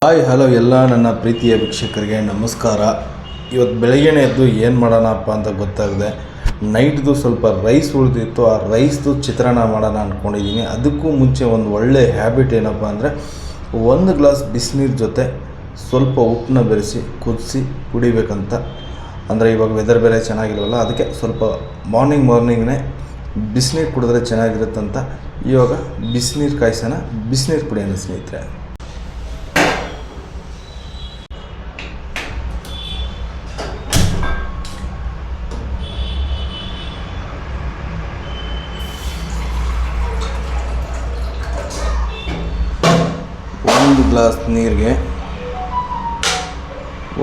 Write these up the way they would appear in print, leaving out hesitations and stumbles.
Hi hello ಎಲ್ಲ ನನ್ನ ಪ್ರೀತಿಯ ವೀಕ್ಷಕರಿಗೆ ನಮಸ್ಕಾರ. ಇವತ್ತು ಬೆಳಗ್ಗೆನೇ ಎದ್ದು ಏನು ಮಾಡೋಣಪ್ಪ ಅಂತ ಗೊತ್ತಾಗಿದೆ. ನೈಟ್ದು ಸ್ವಲ್ಪ ರೈಸ್ ಉಳಿದಿತ್ತು, ಆ ರೈಸ್ದು ಚಿತ್ರಾನ್ನ ಮಾಡೋಣ ಅಂದ್ಕೊಂಡಿದ್ದೀನಿ. ಅದಕ್ಕೂ ಮುಂಚೆ ಒಂದು ಒಳ್ಳೆ ಹ್ಯಾಬಿಟ್ ಏನಪ್ಪ ಅಂದರೆ, ಒಂದು ಗ್ಲಾಸ್ ಬಿಸಿನೀರು ಜೊತೆ ಸ್ವಲ್ಪ ಉಪ್ಪನ್ನ ಬೆರೆಸಿ ಕುದಿಸಿ ಕುಡಿಬೇಕಂತ. ಅಂದರೆ ಇವಾಗ ವೆದರ್ ಬೇರೆ ಚೆನ್ನಾಗಿಲ್ವಲ್ಲ, ಅದಕ್ಕೆ ಸ್ವಲ್ಪ ಮಾರ್ನಿಂಗ್ನೇ ಬಿಸಿನೀರು ಕುಡಿದ್ರೆ ಚೆನ್ನಾಗಿರುತ್ತಂತ ಇವಾಗ ಬಿಸಿನೀರು ಕಾಯಿಸೋಣ. ಬಿಸಿನೀರು ಕುಡಿಯೋಣ ಸ್ನೇಹಿತರೆ. ಒಂದು ಗ್ಲಾಸ್ ನೀರಿಗೆ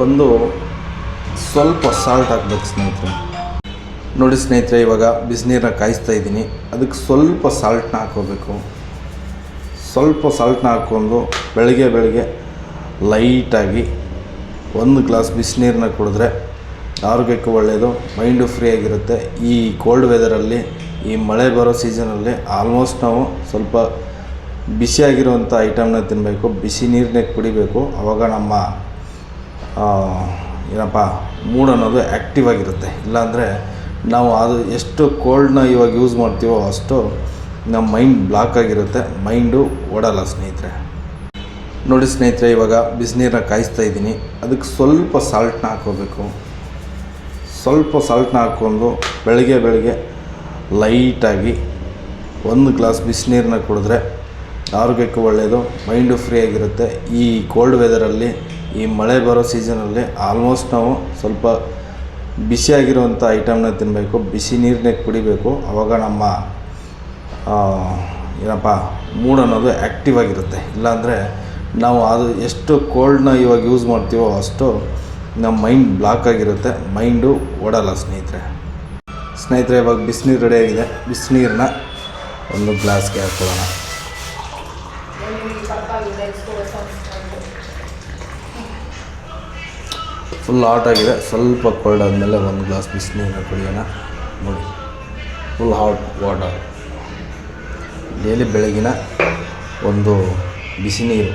ಒಂದು ಸ್ವಲ್ಪ ಸಾಲ್ಟ್ ಹಾಕ್ಬೇಕು ಸ್ನೇಹಿತರೆ. ನೋಡಿ ಸ್ನೇಹಿತರೆ, ಇವಾಗ ಬಿಸಿನೀರನ್ನ ಕಾಯಿಸ್ತಾ ಇದ್ದೀನಿ. ಅದಕ್ಕೆ ಸ್ವಲ್ಪ ಸಾಲ್ಟನ್ನ ಹಾಕ್ಕೋಬೇಕು. ಸ್ವಲ್ಪ ಸಾಲ್ಟನ್ನ ಹಾಕ್ಕೊಂಡು ಬೆಳಗ್ಗೆ ಲೈಟಾಗಿ ಒಂದು ಗ್ಲಾಸ್ ಬಿಸಿನೀರನ್ನ ಕುಡಿದ್ರೆ ಆರೋಗ್ಯಕ್ಕೆ ಒಳ್ಳೆಯದು, ಮೈಂಡು ಫ್ರೀ ಆಗಿರುತ್ತೆ. ಈ ಕೋಲ್ಡ್ ವೆದರಲ್ಲಿ, ಈ ಮಳೆ ಬರೋ ಸೀಸನಲ್ಲಿ ಆಲ್ಮೋಸ್ಟ್ ನಾವು ಸ್ವಲ್ಪ ಬಿಸಿಯಾಗಿರುವಂಥ ಐಟಮ್ನ ತಿನ್ನಬೇಕು, ಬಿಸಿ ನೀರನ್ನೇ ಕುಡಿಬೇಕು. ಆವಾಗ ನಮ್ಮ ಮೂಡ್ ಅನ್ನೋದು ಆ್ಯಕ್ಟಿವ್ ಆಗಿರುತ್ತೆ. ಇಲ್ಲಾಂದರೆ ನಾವು ಅದು ಎಷ್ಟು ಕೋಲ್ಡ್ನ ಇವಾಗ ಯೂಸ್ ಮಾಡ್ತೀವೋ ಅಷ್ಟು ನಮ್ಮ ಮೈಂಡ್ ಬ್ಲಾಕ್ ಆಗಿರುತ್ತೆ, ಮೈಂಡು ಓಡಲ್ಲ ಸ್ನೇಹಿತರೆ. ನೋಡಿ ಸ್ನೇಹಿತರೆ, ಇವಾಗ ಬಿಸಿನೀರನ್ನ ಕಾಯಿಸ್ತಾ ಇದ್ದೀನಿ. ಅದಕ್ಕೆ ಸ್ವಲ್ಪ ಸಾಲ್ಟನ್ನ ಹಾಕ್ಕೋಬೇಕು. ಸ್ವಲ್ಪ ಸಾಲ್ಟನ್ನ ಹಾಕ್ಕೊಂಡು ಬೆಳಗ್ಗೆ ಲೈಟಾಗಿ ಒಂದು ಗ್ಲಾಸ್ ಬಿಸಿನೀರನ್ನ ಕುಡಿದ್ರೆ ಆರೋಗ್ಯಕ್ಕೆ ಒಳ್ಳೆಯದು, ಮೈಂಡು ಫ್ರೀ ಆಗಿರುತ್ತೆ. ಈ ಕೋಲ್ಡ್ ವೆದರಲ್ಲಿ, ಈ ಮಳೆ ಬರೋ ಸೀಸನಲ್ಲಿ ಆಲ್ಮೋಸ್ಟ್ ನಾವು ಸ್ವಲ್ಪ ಬಿಸಿಯಾಗಿರುವಂಥ ಐಟಮ್ನ ತಿನ್ನಬೇಕು, ಬಿಸಿ ನೀರನ್ನೇ ಕುಡಿಬೇಕು. ಆವಾಗ ನಮ್ಮ ಮೂಡ್ ಅನ್ನೋದು ಆ್ಯಕ್ಟಿವ್ ಆಗಿರುತ್ತೆ. ಇಲ್ಲಾಂದರೆ ನಾವು ಅದು ಎಷ್ಟು ಕೋಲ್ಡ್ನ ಇವಾಗ ಯೂಸ್ ಮಾಡ್ತೀವೋ ಅಷ್ಟು ನಮ್ಮ ಮೈಂಡ್ ಬ್ಲಾಕ್ ಆಗಿರುತ್ತೆ, ಮೈಂಡು ಓಡಲ್ಲ ಸ್ನೇಹಿತರೆ. ಇವಾಗ ಬಿಸಿನೀರು ರೆಡಿಯಾಗಿದೆ. ಬಿಸಿನೀರನ್ನ ಒಂದು ಗ್ಲಾಸ್ಗೆ ಹಾಕ್ಕೊಳ್ಳೋಣ. ಫುಲ್ ಹಾಟ್ ಆಗಿದೆ. ಸ್ವಲ್ಪ ಕೋಲ್ಡ್ ಆದಮೇಲೆ ಒಂದು ಗ್ಲಾಸ್ ಬಿಸಿನೀರನ್ನ ಕುಡಿಯೋಣ. ನೋಡಿ, ಫುಲ್ ಹಾಟ್ ವಾಟರ್. ಡೈಲಿ ಬೆಳಗಿನ ಒಂದು ಬಿಸಿ ನೀರು